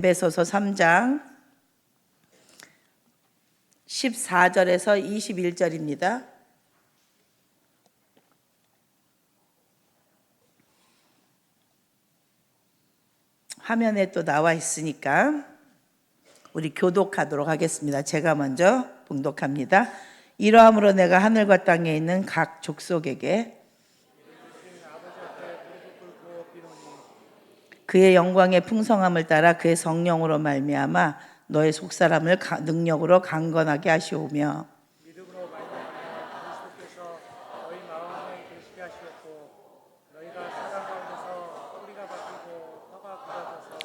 에베소서 3장 14절에서 21절입니다. 화면에 또 나와 있으니까 우리 교독하도록 하겠습니다. 제가 먼저 봉독합니다. 이러함으로 내가 하늘과 땅에 있는 각 족속에게 그의 영광의 풍성함을 따라 그의 성령으로 말미암아 너의 속사람을 능력으로 강건하게 하시오며 믿음으로 말미암아 그리스도께서 너희 마음에 계시게 하시었고 너희가 사랑 가운데서 뿌리가 바뀌고 터가 굳어져서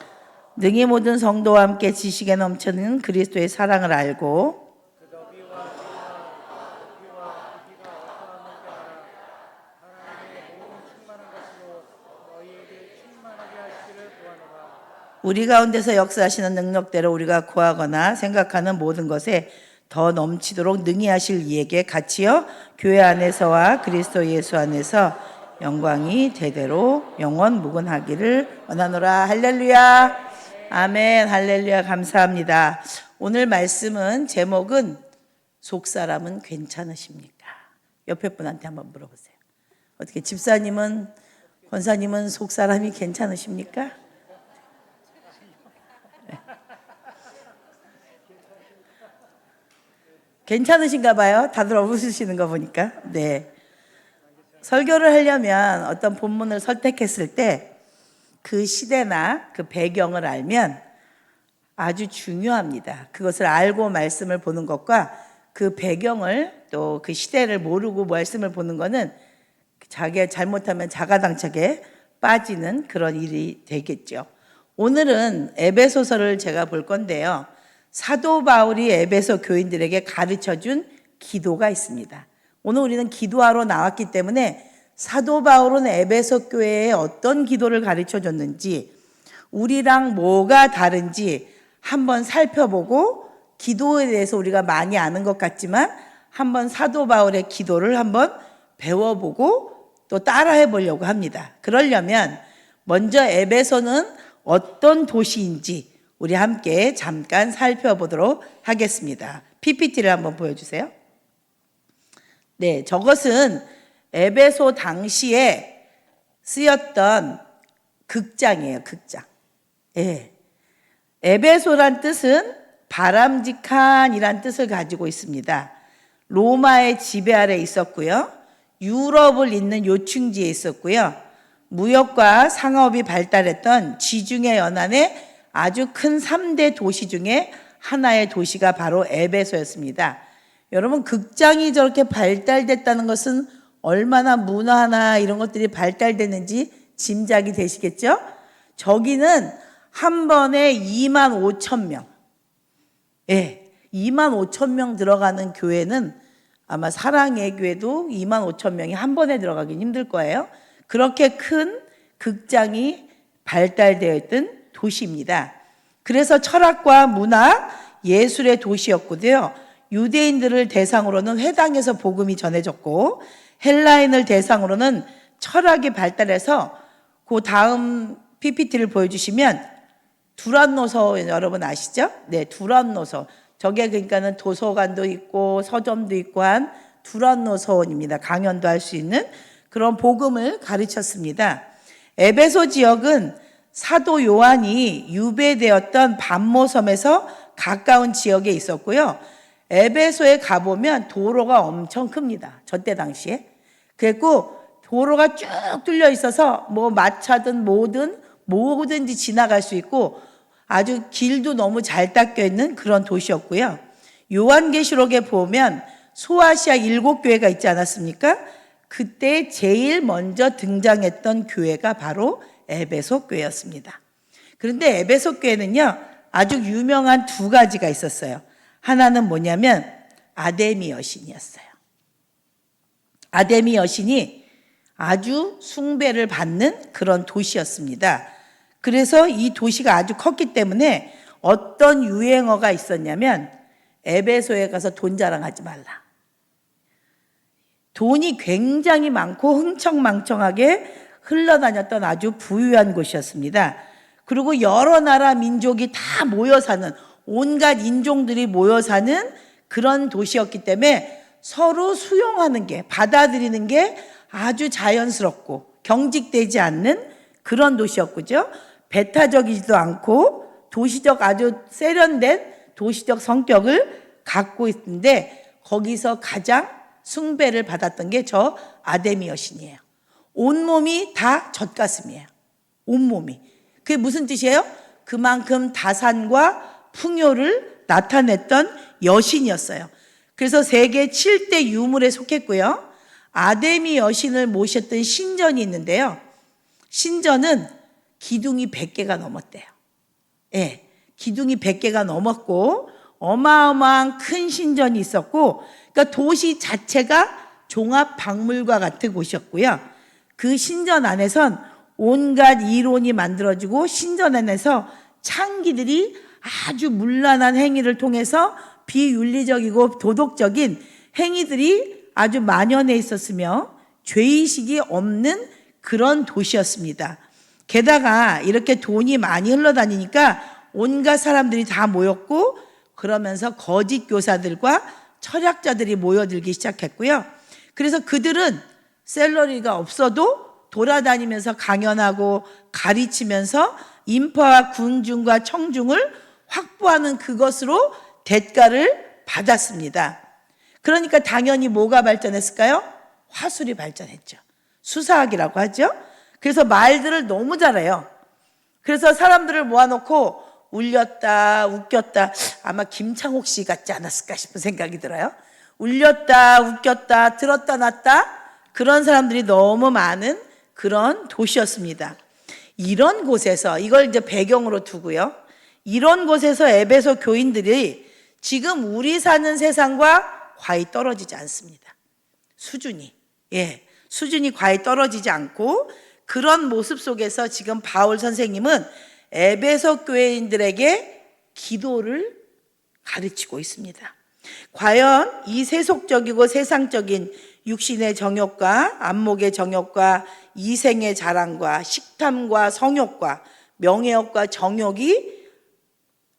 능히 모든 성도와 함께 지식에 넘치는 그리스도의 사랑을 알고 그 너비와 높이와 깊이가 어떠함을 깨달아 하나님의 모든 충만한 것으로 너희에게 충만하게 하시기를 구하노라. 우리 가운데서 역사하시는 능력대로 우리가 구하거나 생각하는 모든 것에 더 넘치도록 능히 하실 이에게 같이요 교회 안에서와 그리스도 예수 안에서 영광이 대대로 영원 무궁하기를 원하노라. 할렐루야. 아멘. 할렐루야. 감사합니다. 오늘 말씀은 제목은 속사람은 괜찮으십니까? 옆에 분한테 한번 물어보세요. 어떻게 집사님은 권사님은 속사람이 괜찮으십니까? 괜찮으신가 봐요. 다들 웃으시는 거 보니까. 네. 설교를 하려면 어떤 본문을 선택했을 때 그 시대나 그 배경을 알면 아주 중요합니다. 그것을 알고 말씀을 보는 것과 그 배경을 또 그 시대를 모르고 말씀을 보는 거는 자기가 잘못하면 자가당착에 빠지는 그런 일이 되겠죠. 오늘은 에베소서를 제가 볼 건데요. 사도 바울이 에베소 교인들에게 가르쳐준 기도가 있습니다. 오늘 우리는 기도하러 나왔기 때문에 사도 바울은 에베소 교회에 어떤 기도를 가르쳐줬는지 우리랑 뭐가 다른지 한번 살펴보고 기도에 대해서 우리가 많이 아는 것 같지만 한번 사도 바울의 기도를 한번 배워보고 또 따라해 보려고 합니다. 그러려면 먼저 에베소는 어떤 도시인지 우리 함께 잠깐 살펴보도록 하겠습니다. PPT를 한번 보여주세요. 네, 저것은 에베소 당시에 쓰였던 극장이에요, 극장. 예. 에베소란 뜻은 바람직한이란 뜻을 가지고 있습니다. 로마의 지배 아래 있었고요. 유럽을 잇는 요충지에 있었고요. 무역과 상업이 발달했던 지중해 연안의 아주 큰 3대 도시 중에 하나의 도시가 바로 에베소였습니다. 여러분, 극장이 저렇게 발달됐다는 것은 얼마나 문화나 이런 것들이 발달됐는지 짐작이 되시겠죠? 저기는 한 번에 25,000명. 예, 25,000명 들어가는 교회는 아마 사랑의 교회도 25,000명이 한 번에 들어가긴 힘들 거예요. 그렇게 큰 극장이 발달되어 있던 도시입니다. 그래서 철학과 문화, 예술의 도시였고요. 유대인들을 대상으로는 회당에서 복음이 전해졌고 헬라인을 대상으로는 철학이 발달해서 그 다음 PPT를 보여주시면 두란노서 여러분 아시죠? 네, 두란노서. 저게 그러니까는 도서관도 있고 서점도 있고 한 두란노서원입니다. 강연도 할 수 있는 그런 복음을 가르쳤습니다. 에베소 지역은 사도 요한이 유배되었던 반모섬에서 가까운 지역에 있었고요. 에베소에 가보면 도로가 엄청 큽니다. 저때 당시에. 그리고 도로가 쭉 뚫려 있어서 뭐 마차든 뭐든지 지나갈 수 있고 아주 길도 너무 잘 닦여 있는 그런 도시였고요. 요한계시록에 보면 소아시아 7교회가 있지 않았습니까? 그때 제일 먼저 등장했던 교회가 바로 에베소 교회였습니다. 그런데 에베소 교회는요, 아주 유명한 두 가지가 있었어요. 하나는 뭐냐면 아데미 여신이었어요. 아데미 여신이 아주 숭배를 받는 그런 도시였습니다. 그래서 이 도시가 아주 컸기 때문에 어떤 유행어가 있었냐면 에베소에 가서 돈 자랑하지 말라. 돈이 굉장히 많고 흥청망청하게 흘러다녔던 아주 부유한 곳이었습니다. 그리고 여러 나라 민족이 다 모여 사는, 온갖 인종들이 모여 사는 그런 도시였기 때문에 서로 수용하는 게, 받아들이는 게 아주 자연스럽고 경직되지 않는 그런 도시였고죠. 배타적이지도 않고 도시적, 아주 세련된 도시적 성격을 갖고 있는데, 거기서 가장 숭배를 받았던 게 저 아데미 여신이에요. 온몸이 다 젖가슴이에요. 온몸이. 그게 무슨 뜻이에요? 그만큼 다산과 풍요를 나타냈던 여신이었어요. 그래서 세계 7대 유물에 속했고요. 아데미 여신을 모셨던 신전이 있는데요. 신전은 기둥이 100개가 넘었대요. 예, 기둥이 100개가 넘었고 어마어마한 큰 신전이 있었고, 그러니까 도시 자체가 종합박물관 같은 곳이었고요. 그 신전 안에선 온갖 이론이 만들어지고, 신전 안에서 창기들이 아주 문란한 행위를 통해서 비윤리적이고 도덕적인 행위들이 아주 만연해 있었으며 죄의식이 없는 그런 도시였습니다. 게다가 이렇게 돈이 많이 흘러다니니까 온갖 사람들이 다 모였고, 그러면서 거짓 교사들과 철학자들이 모여들기 시작했고요. 그래서 그들은 샐러리가 없어도 돌아다니면서 강연하고 가르치면서 인파와 군중과 청중을 확보하는 그것으로 대가를 받았습니다. 그러니까 당연히 뭐가 발전했을까요? 화술이 발전했죠. 수사학이라고 하죠. 그래서 말들을 너무 잘해요. 그래서 사람들을 모아놓고 울렸다, 웃겼다, 아마 김창옥 씨 같지 않았을까 싶은 생각이 들어요. 울렸다, 웃겼다, 들었다 놨다, 그런 사람들이 너무 많은 그런 도시였습니다. 이런 곳에서, 이걸 이제 배경으로 두고요, 이런 곳에서 에베소 교인들이 지금 우리 사는 세상과 과히 떨어지지 않습니다. 수준이 과히 떨어지지 않고, 그런 모습 속에서 지금 바울 선생님은 에베소 교회인들에게 기도를 가르치고 있습니다. 과연 이 세속적이고 세상적인 육신의 정욕과 안목의 정욕과 이생의 자랑과 식탐과 성욕과 명예욕과 정욕이,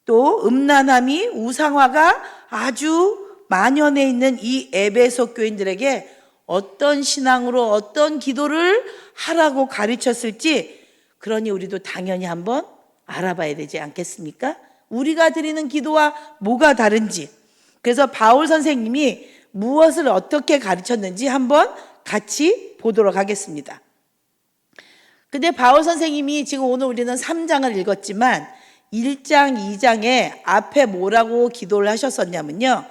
또 음란함이, 우상화가 아주 만연해 있는 이 에베소 교인들에게 어떤 신앙으로 어떤 기도를 하라고 가르쳤을지, 그러니 우리도 당연히 한번 알아봐야 되지 않겠습니까? 우리가 드리는 기도와 뭐가 다른지. 그래서 바울 선생님이 무엇을 어떻게 가르쳤는지 한번 같이 보도록 하겠습니다. 근데 바울 선생님이 지금 오늘 우리는 3장을 읽었지만 1장, 2장에 앞에 뭐라고 기도를 하셨었냐면요,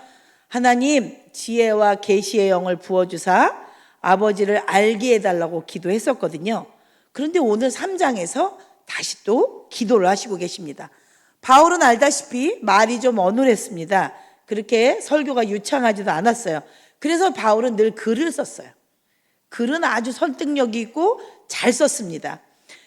하나님 지혜와 계시의 영을 부어주사 아버지를 알게 해달라고 기도했었거든요. 그런데 오늘 3장에서 다시 또 기도를 하시고 계십니다. 바울은 알다시피 말이 좀 어눌했습니다. 그렇게 설교가 유창하지도 않았어요. 그래서 바울은 늘 글을 썼어요. 글은 아주 설득력이 있고 잘 썼습니다.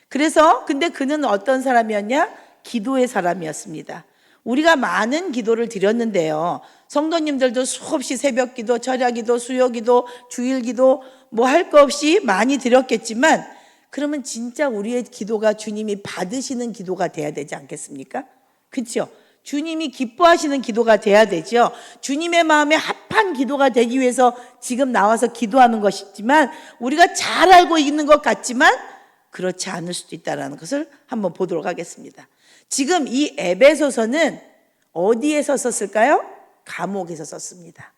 그래서 근데 그는 어떤 사람이었냐? 기도의 사람이었습니다. 우리가 많은 기도를 드렸는데요, 성도님들도 수없이 새벽기도, 철야기도, 수요기도, 주일기도 뭐 할 거 없이 많이 드렸겠지만, 그러면 진짜 우리의 기도가 주님이 받으시는 기도가 돼야 되지 않겠습니까? 그렇죠? 주님이 기뻐하시는 기도가 돼야 되죠. 주님의 마음에 합한 기도가 되기 위해서 지금 나와서 기도하는 것이지만, 우리가 잘 알고 있는 것 같지만 그렇지 않을 수도 있다는 것을 한번 보도록 하겠습니다. 지금 이 에베소서는 어디에서 썼을까요? 감옥에서 썼습니다.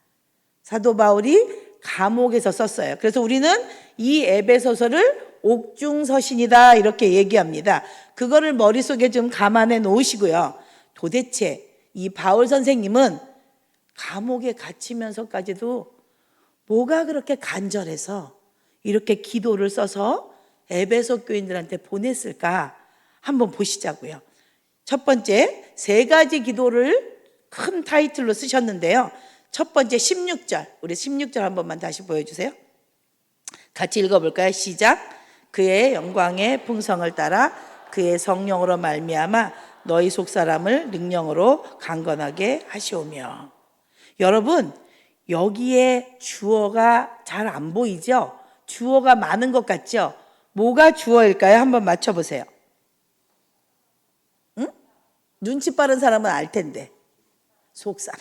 사도 바울이 감옥에서 썼어요. 그래서 우리는 이 에베소서를 옥중서신이다 이렇게 얘기합니다. 그거를 머릿속에 좀 감안해 놓으시고요. 도대체 이 바울 선생님은 감옥에 갇히면서까지도 뭐가 그렇게 간절해서 이렇게 기도를 써서 에베소 교인들한테 보냈을까 한번 보시자고요. 첫 번째, 3가지 기도를 큰 타이틀로 쓰셨는데요. 첫 번째 16절, 우리 16절 한 번만 다시 보여주세요. 같이 읽어볼까요? 시작. 그의 영광의 풍성을 따라 그의 성령으로 말미암아 너희 속사람을 능령으로 강건하게 하시오며. 여러분, 여기에 주어가 잘 안 보이죠? 주어가 많은 것 같죠? 뭐가 주어일까요? 한번 맞춰보세요. 눈치 빠른 사람은 알 텐데. 속사람.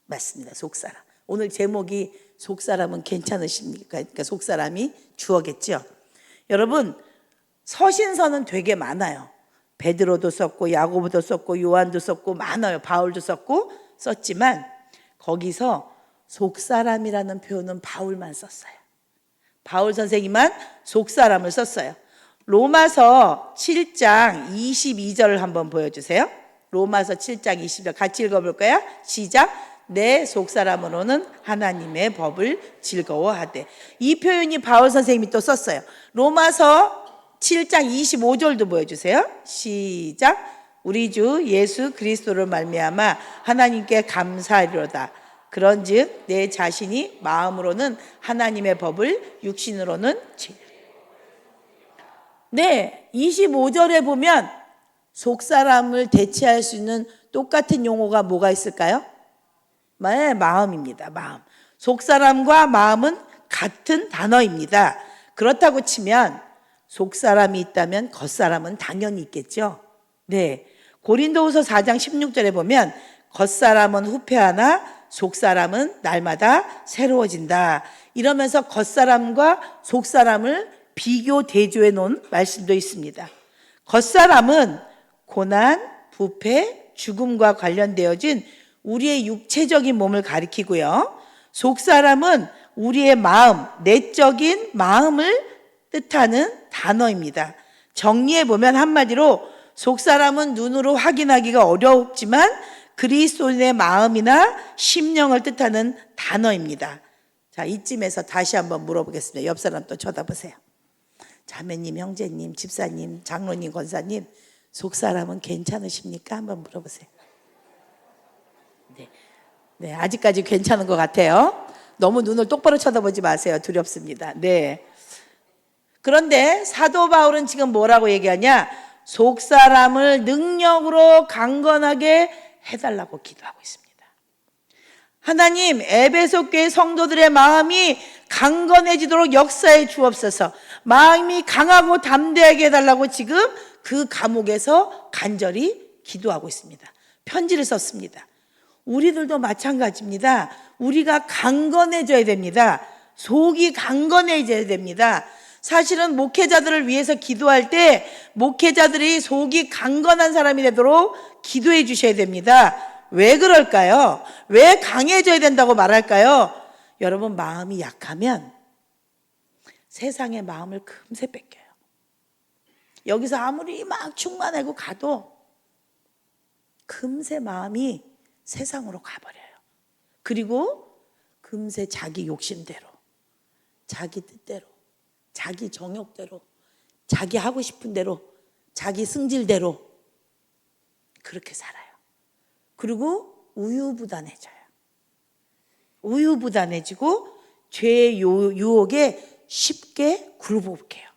맞습니다. 속사람. 오늘 제목이 속사람은 괜찮으십니까? 그러니까 속사람이 주어겠죠. 여러분, 서신서는 되게 많아요. 베드로도 썼고 야고보도 썼고 요한도 썼고 많아요. 바울도 썼고 썼지만 거기서 속사람이라는 표현은 바울만 썼어요. 바울 선생님만 속사람을 썼어요. 로마서 7장 22절을 한번 보여주세요. 로마서 7장 22절 같이 읽어볼까요? 시작. 내 속사람으로는 하나님의 법을 즐거워하되. 이 표현이 바울 선생님이 또 썼어요. 로마서 7장 25절도 보여주세요. 시작. 우리 주 예수 그리스도를 말미암아 하나님께 감사하리로다. 그런즉 내 자신이 마음으로는 하나님의 법을 육신으로는 네, 25절에 보면 속사람을 대체할 수 있는 똑같은 용어가 뭐가 있을까요? 네, 마음입니다. 마음. 속사람과 마음은 같은 단어입니다. 그렇다고 치면 속사람이 있다면 겉사람은 당연히 있겠죠. 네, 고린도후서 4장 16절에 보면 겉사람은 후패하나 속사람은 날마다 새로워진다. 이러면서 겉사람과 속사람을 비교 대조해 놓은 말씀도 있습니다. 겉사람은 고난, 부패, 죽음과 관련되어진 우리의 육체적인 몸을 가리키고요. 속사람은 우리의 마음, 내적인 마음을 뜻하는 단어입니다. 정리해 보면 한마디로 속사람은 눈으로 확인하기가 어렵지만 그리스도인의 마음이나 심령을 뜻하는 단어입니다. 자, 이쯤에서 다시 한번 물어보겠습니다. 옆 사람 또 쳐다보세요. 자매님, 형제님, 집사님, 장로님, 권사님, 속사람은 괜찮으십니까? 한번 물어보세요. 네, 아직까지 괜찮은 것 같아요. 너무 눈을 똑바로 쳐다보지 마세요. 두렵습니다. 네. 그런데 사도 바울은 지금 뭐라고 얘기하냐? 속사람을 능력으로 강건하게 해달라고 기도하고 있습니다. 하나님, 에베소 교회 성도들의 마음이 강건해지도록 역사해 주옵소서. 마음이 강하고 담대하게 해달라고 지금 그 감옥에서 간절히 기도하고 있습니다. 편지를 썼습니다. 우리들도 마찬가지입니다. 우리가 강건해져야 됩니다. 속이 강건해져야 됩니다. 사실은 목회자들을 위해서 기도할 때 목회자들이 속이 강건한 사람이 되도록 기도해 주셔야 됩니다. 왜 그럴까요? 왜 강해져야 된다고 말할까요? 여러분, 마음이 약하면 세상의 마음을 금세 뺏겨요. 여기서 아무리 막 충만하고 가도 금세 마음이 세상으로 가버려요. 그리고 금세 자기 욕심대로, 자기 뜻대로, 자기 정욕대로, 자기 하고 싶은 대로, 자기 승질대로 그렇게 살아요. 그리고 우유부단해져요. 우유부단해지고 죄의 유혹에 쉽게 굴복해요.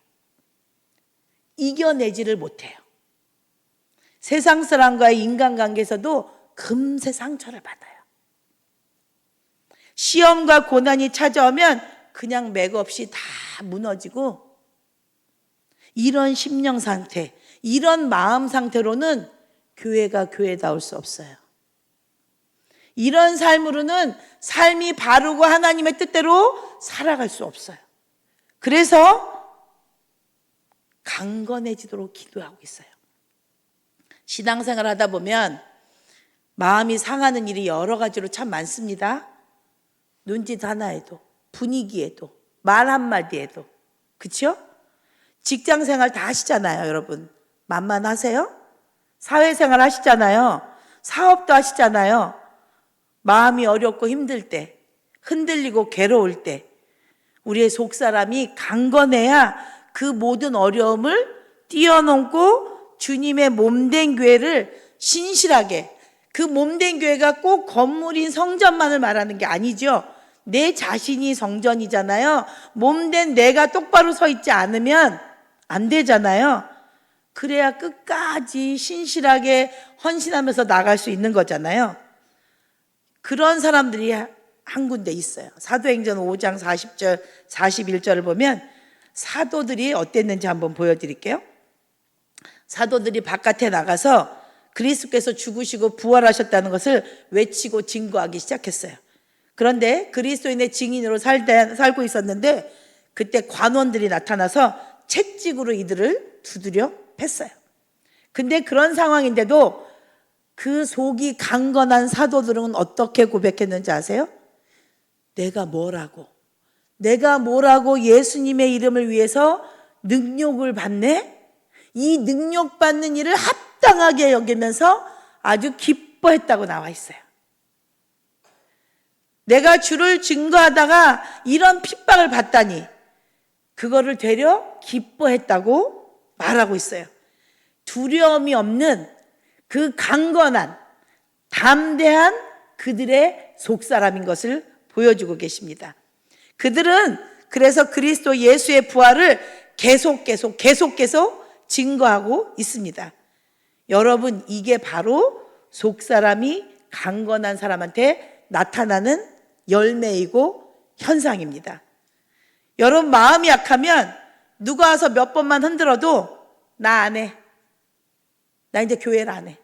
이겨내지를 못해요. 세상 사람과의 인간관계에서도 금세 상처를 받아요. 시험과 고난이 찾아오면 그냥 맥없이 다 무너지고, 이런 심령 상태, 이런 마음 상태로는 교회가 교회다울 수 없어요. 이런 삶으로는 삶이 바르고 하나님의 뜻대로 살아갈 수 없어요. 그래서 강건해지도록 기도하고 있어요. 신앙생활 하다 보면 마음이 상하는 일이 여러 가지로 참 많습니다. 눈짓 하나에도, 분위기에도, 말 한마디에도. 그렇죠? 직장생활 다 하시잖아요, 여러분. 만만하세요? 사회생활 하시잖아요. 사업도 하시잖아요. 마음이 어렵고 힘들 때, 흔들리고 괴로울 때 우리의 속사람이 강건해야 그 모든 어려움을 뛰어넘고 주님의 몸된 교회를 신실하게, 그 몸된 교회가 꼭 건물인 성전만을 말하는 게 아니죠. 내 자신이 성전이잖아요. 몸된 내가 똑바로 서 있지 않으면 안 되잖아요. 그래야 끝까지 신실하게 헌신하면서 나갈 수 있는 거잖아요. 그런 사람들이 한 군데 있어요. 사도행전 5장 40절, 41절을 보면 사도들이 어땠는지 한번 보여드릴게요. 사도들이 바깥에 나가서 그리스도께서 죽으시고 부활하셨다는 것을 외치고 증거하기 시작했어요. 그런데 그리스도인의 증인으로 살고 있었는데 그때 관원들이 나타나서 채찍으로 이들을 두드려 팼어요. 근데 그런 상황인데도 그 속이 강건한 사도들은 어떻게 고백했는지 아세요? 내가 뭐라고 예수님의 이름을 위해서 능욕을 받네? 이 능욕받는 일을 합당하게 여기면서 아주 기뻐했다고 나와 있어요. 내가 주를 증거하다가 이런 핍박을 받다니 그거를 되려 기뻐했다고 말하고 있어요. 두려움이 없는 그 강건한 담대한 그들의 속사람인 것을 보여주고 계십니다. 그들은 그래서 그리스도 예수의 부활을 계속 증거하고 있습니다. 여러분, 이게 바로 속사람이 강건한 사람한테 나타나는 열매이고 현상입니다. 여러분, 마음이 약하면 누가 와서 몇 번만 흔들어도 나 안 해. 나 이제 교회를 안 해.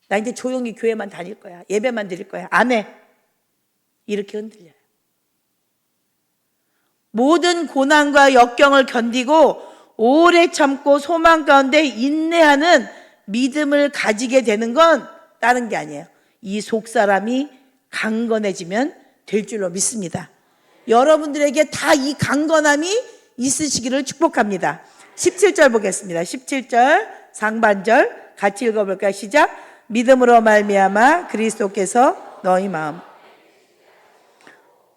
나 이제 조용히 교회만 다닐 거야. 예배만 드릴 거야. 안 해. 이렇게 흔들려요. 모든 고난과 역경을 견디고 오래 참고 소망 가운데 인내하는 믿음을 가지게 되는 건 다른 게 아니에요. 이 속사람이 강건해지면 될 줄로 믿습니다. 여러분들에게 다 이 강건함이 있으시기를 축복합니다. 17절 보겠습니다. 17절 상반절 같이 읽어볼까요? 시작. 믿음으로 말미암아 그리스도께서 너희 마음.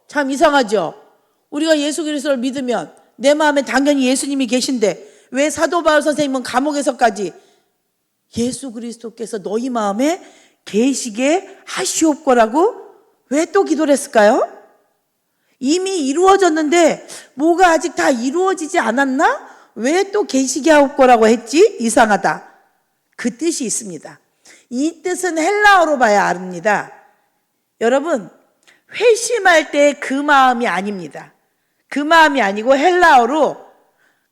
참 이상하죠? 우리가 예수 그리스도를 믿으면 내 마음에 당연히 예수님이 계신데 왜 사도 바울 선생님은 감옥에서까지 예수 그리스도께서 너희 마음에 계시게 하시옵고라고 왜 또 기도를 했을까요? 이미 이루어졌는데 뭐가 아직 다 이루어지지 않았나? 왜 또 계시게 하옵고라고 했지? 이상하다. 그 뜻이 있습니다. 이 뜻은 헬라어로 봐야 압니다. 여러분, 회심할 때 그 마음이 아닙니다. 그 마음이 아니고 헬라어로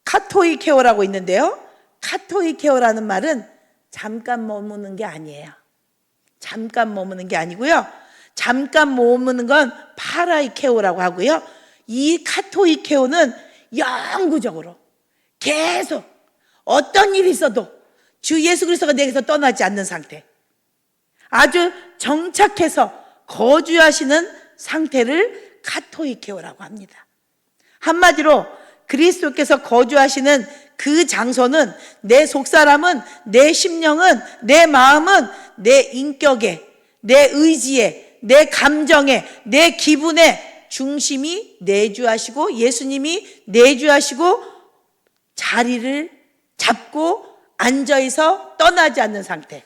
카토이케오라고 있는데요. 카토이케오라는 말은 잠깐 머무는 게 아니에요. 잠깐 머무는 게 아니고요. 잠깐 머무는 건 파라이케오라고 하고요. 이 카토이케오는 영구적으로 계속 어떤 일이 있어도 주 예수 그리스도가 내게서 떠나지 않는 상태, 아주 정착해서 거주하시는 상태를 카토이케오라고 합니다. 한마디로 그리스도께서 거주하시는 그 장소는 내 속사람은, 내 심령은, 내 마음은, 내 인격에, 내 의지에, 내 감정에, 내 기분에 중심이 내주하시고 예수님이 내주하시고 자리를 잡고 앉아있어 떠나지 않는 상태,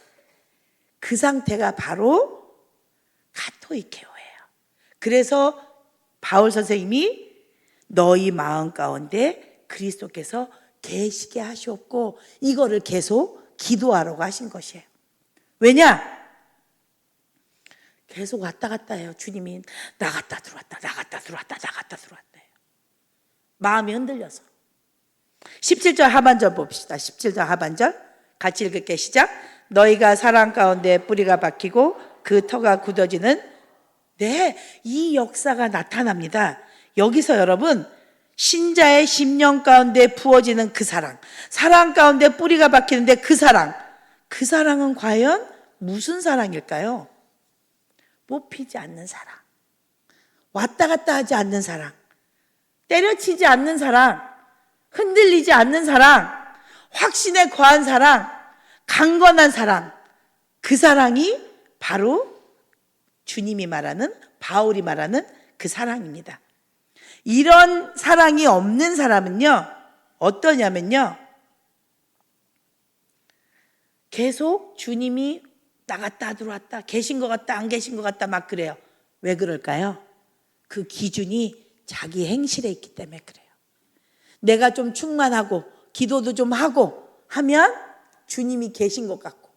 그 상태가 바로 카토이케오예요. 그래서 바울 선생님이 너희 마음 가운데 그리스도께서 계시게 하시옵고 이거를 계속 기도하라고 하신 것이에요. 왜냐? 계속 왔다 갔다 해요. 주님이 나갔다 들어왔다 나갔다 들어왔다 나갔다 들어왔다 해요. 마음이 흔들려서. 17절 하반절 봅시다. 17절 하반절 같이 읽을게. 시작. 너희가 사랑 가운데 뿌리가 박히고 그 터가 굳어지는 이 역사가 나타납니다. 여기서 여러분, 신자의 심령 가운데 부어지는 그 사랑 가운데 뿌리가 박히는데 그 사랑은 과연 무슨 사랑일까요? 뽑히지 않는 사랑, 왔다 갔다 하지 않는 사랑, 때려치지 않는 사랑, 흔들리지 않는 사랑, 확신에 거한 사랑, 강건한 사랑, 그 사랑이 바로 주님이 말하는, 바울이 말하는 그 사랑입니다. 이런 사랑이 없는 사람은요, 어떠냐면요, 계속 주님이 나갔다 들어왔다, 계신 것 같다 안 계신 것 같다 막 그래요. 왜 그럴까요? 그 기준이 자기 행실에 있기 때문에 그래요. 내가 좀 충만하고 기도도 좀 하고 하면 주님이 계신 것 같고,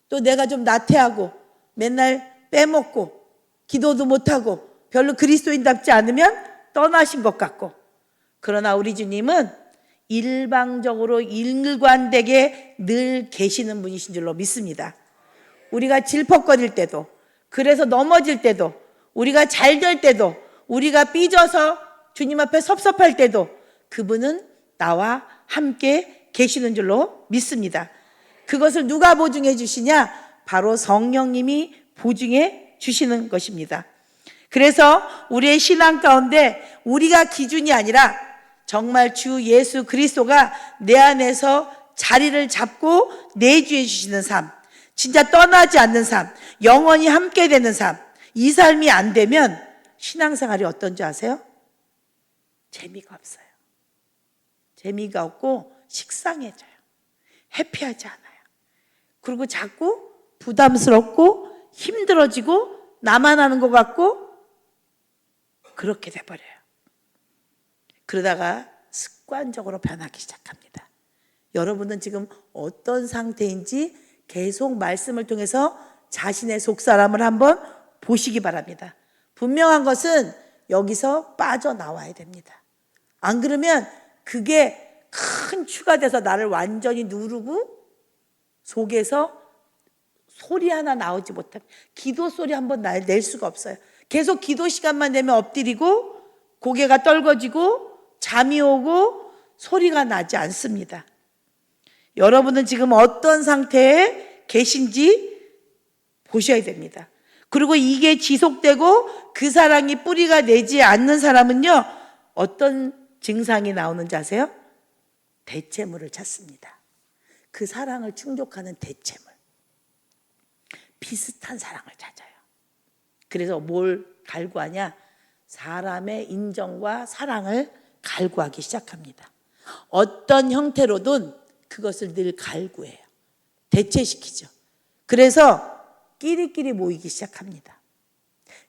또 내가 좀 나태하고 맨날 빼먹고 기도도 못하고 별로 그리스도인답지 않으면 떠나신 것 같고, 그러나 우리 주님은 일방적으로 일관되게 늘 계시는 분이신 줄로 믿습니다. 우리가 질퍽거릴 때도, 그래서 넘어질 때도, 우리가 잘 될 때도, 우리가 삐져서 주님 앞에 섭섭할 때도 그분은 나와 함께 계시는 줄로 믿습니다. 그것을 누가 보증해 주시냐? 바로 성령님이 보증해 주시는 것입니다. 그래서 우리의 신앙 가운데 우리가 기준이 아니라 정말 주 예수 그리스도가 내 안에서 자리를 잡고 내주해 주시는 삶, 진짜 떠나지 않는 삶, 영원히 함께 되는 삶, 이 삶이 안 되면 신앙생활이 어떤지 아세요? 재미가 없어요. 재미가 없고 식상해져요. 해피하지 않아요. 그리고 자꾸 부담스럽고 힘들어지고 나만 하는 것 같고 그렇게 돼버려요. 그러다가 습관적으로 변하기 시작합니다. 여러분은 지금 어떤 상태인지 계속 말씀을 통해서 자신의 속사람을 한번 보시기 바랍니다. 분명한 것은 여기서 빠져나와야 됩니다. 안 그러면 그게 큰 추가 돼서 나를 완전히 누르고 속에서 소리 하나 나오지 못하게, 기도 소리 한번 낼 수가 없어요. 계속 기도 시간만 되면 엎드리고 고개가 떨궈지고 잠이 오고 소리가 나지 않습니다. 여러분은 지금 어떤 상태에 계신지 보셔야 됩니다. 그리고 이게 지속되고 그 사랑이 뿌리가 내지 않는 사람은요, 어떤 증상이 나오는지 아세요? 대체물을 찾습니다. 그 사랑을 충족하는 대체물, 비슷한 사랑을 찾아요. 그래서 뭘 갈구하냐? 사람의 인정과 사랑을 갈구하기 시작합니다. 어떤 형태로든 그것을 늘 갈구해요. 대체시키죠. 그래서 끼리끼리 모이기 시작합니다.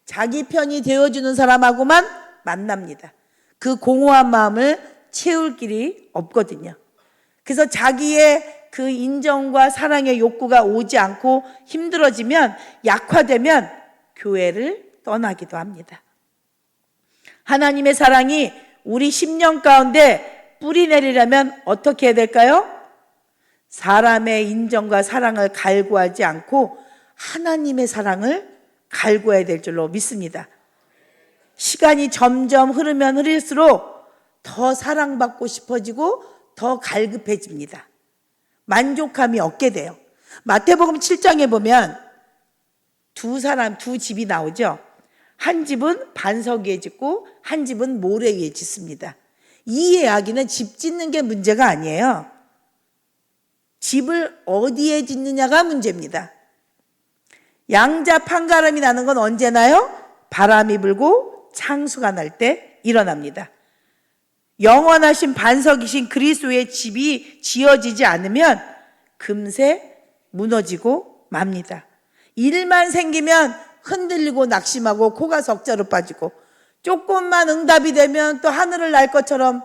자기 편이 되어주는 사람하고만 만납니다. 그 공허한 마음을 채울 길이 없거든요. 그래서 자기의 그 인정과 사랑의 욕구가 오지 않고 힘들어지면, 약화되면 교회를 떠나기도 합니다. 하나님의 사랑이 우리 심령 가운데 뿌리 내리려면 어떻게 해야 될까요? 사람의 인정과 사랑을 갈구하지 않고 하나님의 사랑을 갈구해야 될 줄로 믿습니다. 시간이 점점 흐르면 흐를수록 더 사랑받고 싶어지고 더 갈급해집니다. 만족감이 없게 돼요. 마태복음 7장에 보면 두 집이 나오죠. 한 집은 반석 위에 짓고 한 집은 모래 위에 짓습니다. 이 이야기는 집 짓는 게 문제가 아니에요. 집을 어디에 짓느냐가 문제입니다. 양자 판가름이 나는 건 언제 나요? 바람이 불고 창수가 날 때 일어납니다. 영원하신 반석이신 그리스도의 집이 지어지지 않으면 금세 무너지고 맙니다. 일만 생기면 흔들리고 낙심하고 코가 석자로 빠지고, 조금만 응답이 되면 또 하늘을 날 것처럼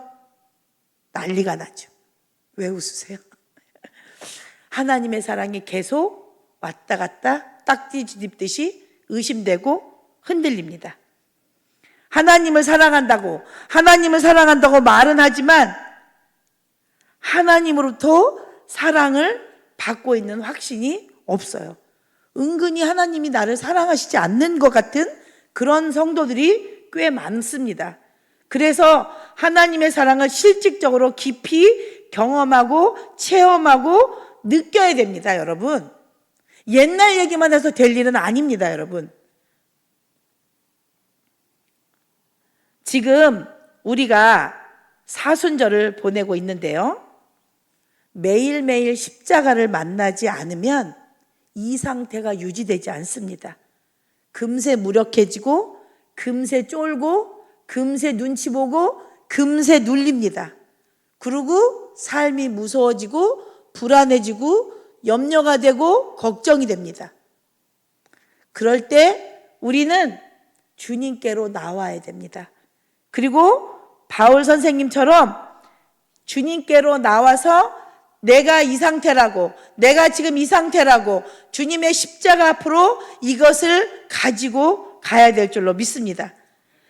난리가 나죠. 왜 웃으세요? 하나님의 사랑이 계속 왔다 갔다 딱지 뒤집듯이 의심되고 흔들립니다. 하나님을 사랑한다고 말은 하지만 하나님으로부터 사랑을 받고 있는 확신이 없어요. 은근히 하나님이 나를 사랑하시지 않는 것 같은 그런 성도들이 꽤 많습니다. 그래서 하나님의 사랑을 실질적으로 깊이 경험하고 체험하고 느껴야 됩니다, 여러분. 옛날 얘기만 해서 될 일은 아닙니다, 여러분. 지금 우리가 사순절을 보내고 있는데요, 매일매일 십자가를 만나지 않으면 이 상태가 유지되지 않습니다. 금세 무력해지고, 금세 쫄고, 금세 눈치 보고, 금세 눌립니다. 그리고 삶이 무서워지고 불안해지고 염려가 되고 걱정이 됩니다. 그럴 때 우리는 주님께로 나와야 됩니다. 그리고 바울 선생님처럼 주님께로 나와서 내가 이 상태라고, 내가 지금 이 상태라고 주님의 십자가 앞으로 이것을 가지고 가야 될 줄로 믿습니다.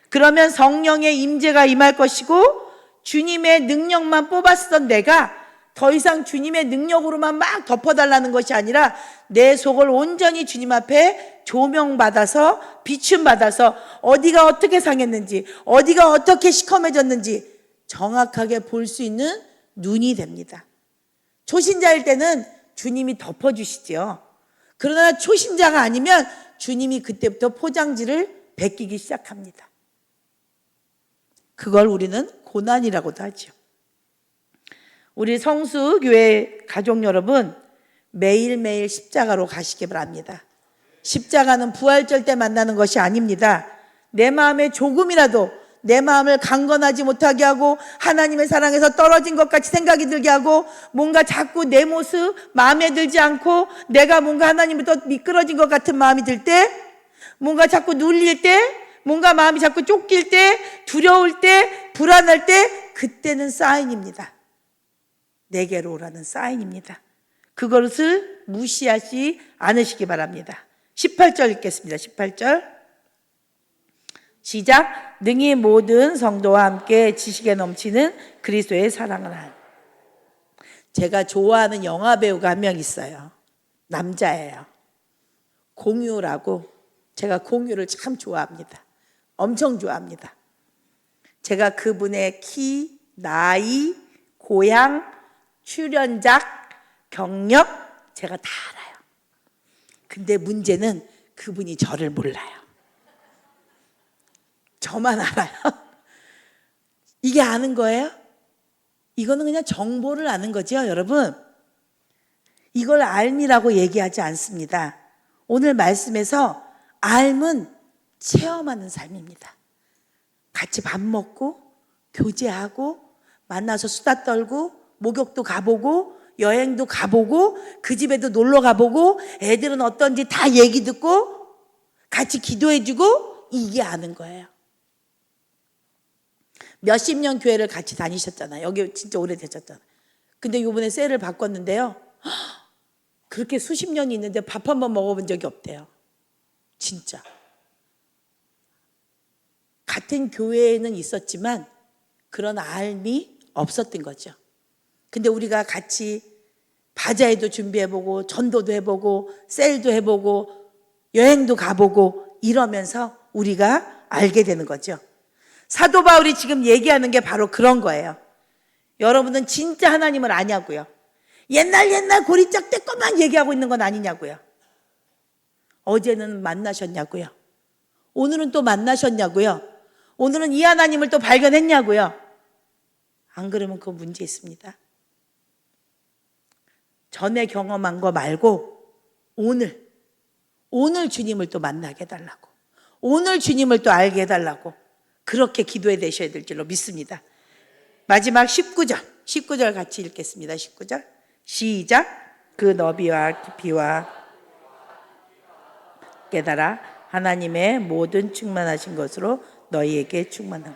그러면 성령의 임재가 임할 것이고 주님의 능력만 뽑았던 내가 더 이상 주님의 능력으로만 막 덮어달라는 것이 아니라 내 속을 온전히 주님 앞에 조명받아서 비춤받아서 어디가 어떻게 상했는지 어디가 어떻게 시커매졌는지 정확하게 볼 수 있는 눈이 됩니다. 초신자일 때는 주님이 덮어주시죠. 그러나 초신자가 아니면 주님이 그때부터 포장지를 벗기기 시작합니다. 그걸 우리는 고난이라고도 하죠. 우리 성수교회 가족 여러분, 매일매일 십자가로 가시기 바랍니다. 십자가는 부활절 때 만나는 것이 아닙니다. 내 마음에 조금이라도 내 마음을 강건하지 못하게 하고 하나님의 사랑에서 떨어진 것 같이 생각이 들게 하고 뭔가 자꾸 내 모습 마음에 들지 않고 내가 뭔가 하나님부터 미끄러진 것 같은 마음이 들 때, 뭔가 자꾸 눌릴 때, 뭔가 마음이 자꾸 쫓길 때, 두려울 때, 불안할 때, 그때는 사인입니다. 내게로 오라는 사인입니다. 그것을 무시하지 않으시기 바랍니다. 18절 읽겠습니다. 18절 시작. 능히 모든 성도와 함께 지식에 넘치는 그리스도의 사랑을 한. 제가 좋아하는 영화 배우가 한 명 있어요. 남자예요. 공유라고. 제가 공유를 참 좋아합니다. 엄청 좋아합니다. 제가 그분의 키, 나이, 고향, 출연작, 경력 제가 다 알아요. 근데 문제는 그분이 저를 몰라요. 저만 알아요. 이게 아는 거예요? 이거는 그냥 정보를 아는 거죠, 여러분. 이걸 알미라고 얘기하지 않습니다. 오늘 말씀에서 알은 체험하는 삶입니다. 같이 밥 먹고 교제하고 만나서 수다 떨고 목욕도 가보고 여행도 가보고 그 집에도 놀러 가보고 애들은 어떤지 다 얘기 듣고 같이 기도해주고 이게 아는 거예요. 몇십 년 교회를 같이 다니셨잖아요. 여기 진짜 오래되셨잖아요. 근데 이번에 셀을 바꿨는데요. 그렇게 수십 년이 있는데 밥 한 번 먹어본 적이 없대요. 진짜. 같은 교회에는 있었지만 그런 알미 없었던 거죠. 근데 우리가 같이 바자회도 준비해보고 전도도 해보고 셀도 해보고 여행도 가보고 이러면서 우리가 알게 되는 거죠. 사도 바울이 지금 얘기하는 게 바로 그런 거예요. 여러분은 진짜 하나님을 아냐고요. 옛날 고리짝 때 것만 얘기하고 있는 건 아니냐고요. 어제는 만나셨냐고요. 오늘은 또 만나셨냐고요. 오늘은 이 하나님을 또 발견했냐고요. 안 그러면 그 문제 있습니다. 전에 경험한 거 말고 오늘 주님을 또 만나게 해달라고, 오늘 주님을 또 알게 해달라고 그렇게 기도해 되셔야 될 줄로 믿습니다. 마지막 19절 같이 읽겠습니다. 19절 시작. 그 너비와 깊이와 깨달아 하나님의 모든 충만하신 것으로 너희에게 충만함.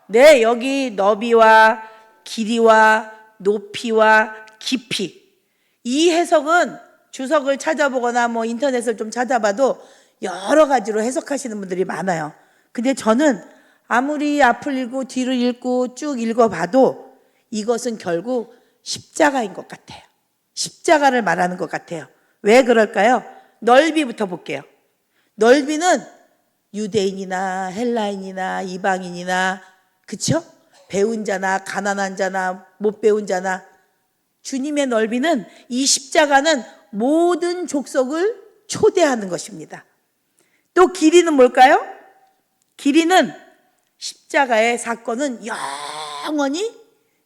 네, 여기 너비와 길이와 높이와 깊이, 이 해석은 주석을 찾아보거나 뭐 인터넷을 좀 찾아봐도 여러 가지로 해석하시는 분들이 많아요. 근데 저는 아무리 앞을 읽고 뒤를 읽고 쭉 읽어봐도 이것은 결국 십자가인 것 같아요. 십자가를 말하는 것 같아요. 왜 그럴까요? 넓이부터 볼게요. 넓이는 유대인이나 헬라인이나 이방인이나, 그쵸? 배운 자나 가난한 자나 못 배운 자나, 주님의 넓이는, 이 십자가는 모든 족속을 초대하는 것입니다. 또 길이는 뭘까요? 길이는, 십자가의 사건은 영원히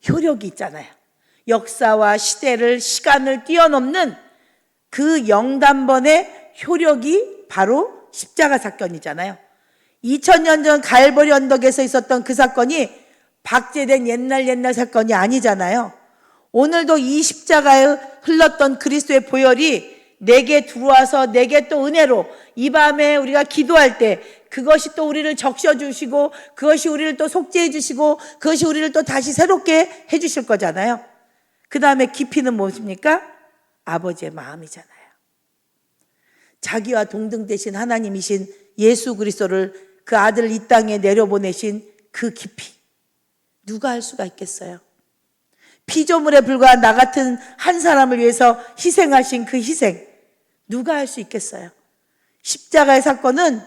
효력이 있잖아요. 역사와 시대를, 시간을 뛰어넘는 그 영단번의 효력이 바로 십자가 사건이잖아요. 2000년 전 갈보리 언덕에서 있었던 그 사건이 박제된 옛날 사건이 아니잖아요. 오늘도 이 십자가에 흘렀던 그리스도의 보혈이 내게 들어와서 내게 또 은혜로 이 밤에 우리가 기도할 때 그것이 또 우리를 적셔주시고 그것이 우리를 또 속죄해 주시고 그것이 우리를 또 다시 새롭게 해 주실 거잖아요. 그 다음에 깊이는 무엇입니까? 아버지의 마음이잖아요. 자기와 동등 되신 하나님이신 예수 그리스도를, 그 아들을 이 땅에 내려보내신 그 깊이, 누가 할 수가 있겠어요? 피조물에 불과한 나 같은 한 사람을 위해서 희생하신 그 희생, 누가 할 수 있겠어요? 십자가의 사건은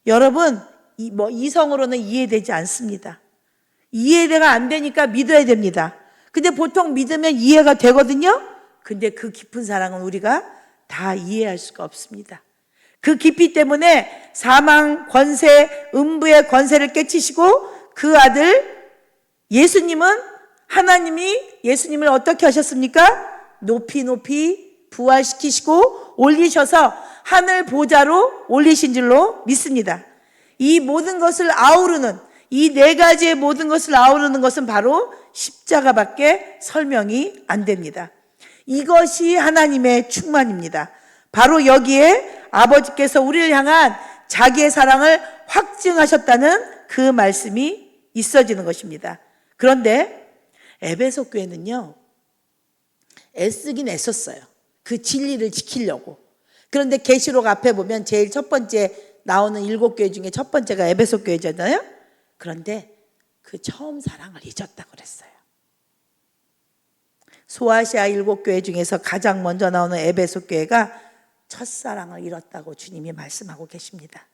여러분 이성으로는 이해되지 않습니다. 이해가 안 되니까 믿어야 됩니다. 근데 보통 믿으면 이해가 되거든요. 근데 그 깊은 사랑은 우리가 다 이해할 수가 없습니다. 그 깊이 때문에 사망 권세, 음부의 권세를 깨치시고 그 아들 예수님은, 하나님이 예수님을 어떻게 하셨습니까? 높이 부활시키시고 올리셔서 하늘 보좌로 올리신 줄로 믿습니다. 이 모든 것을 아우르는, 이 네 가지의 모든 것을 아우르는 것은 바로 십자가밖에 설명이 안 됩니다. 이것이 하나님의 충만입니다. 바로 여기에 아버지께서 우리를 향한 자기의 사랑을 확증하셨다는 그 말씀이 있어지는 것입니다. 그런데 에베소 교회는요, 애쓰긴 애썼어요. 그 진리를 지키려고. 그런데 계시록 앞에 보면 제일 첫 번째 나오는 7교회 중에 첫 번째가 에베소 교회잖아요. 그런데 그 처음 사랑을 잊었다고 그랬어요. 소아시아 7교회 중에서 가장 먼저 나오는 에베소 교회가 첫사랑을 잃었다고 주님이 말씀하고 계십니다.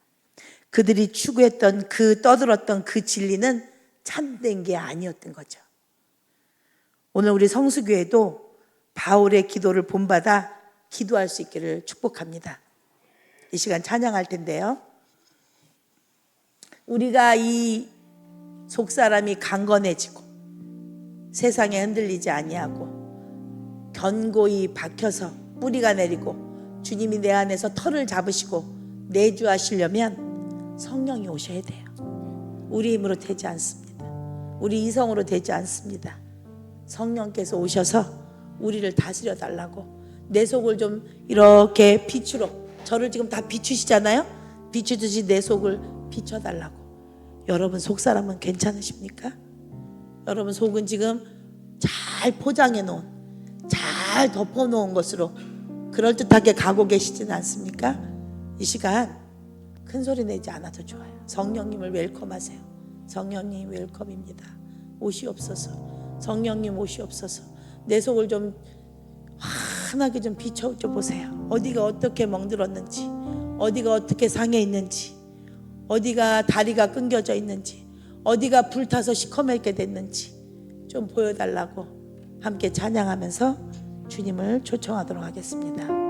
그들이 추구했던 떠들었던 그 진리는 참된 게 아니었던 거죠. 오늘 우리 성수교회도 바울의 기도를 본받아 기도할 수 있기를 축복합니다. 이 시간 찬양할 텐데요. 우리가 이 속사람이 강건해지고 세상에 흔들리지 아니하고 견고히 박혀서 뿌리가 내리고 주님이 내 안에서 털을 잡으시고 내주하시려면 성령이 오셔야 돼요. 우리 힘으로 되지 않습니다. 우리 이성으로 되지 않습니다. 성령께서 오셔서 우리를 다스려 달라고, 내 속을 좀 이렇게 빛으로, 저를 지금 다 비추시잖아요. 비추듯이 내 속을 비춰달라고. 여러분 속사람은 괜찮으십니까? 여러분 속은 지금 잘 포장해 놓은, 잘 덮어 놓은 것으로 그럴듯하게 가고 계시진 않습니까? 이 시간 큰 소리 내지 않아도 좋아요. 성령님을 웰컴하세요. 성령님 웰컴입니다. 오시옵소서. 성령님 오시옵소서. 내 속을 좀 환하게 좀 비춰줘 보세요. 어디가 어떻게 멍들었는지, 어디가 어떻게 상해 있는지, 어디가 다리가 끊겨져 있는지, 어디가 불타서 시커멓게 됐는지 좀 보여달라고 함께 찬양하면서 주님을 초청하도록 하겠습니다.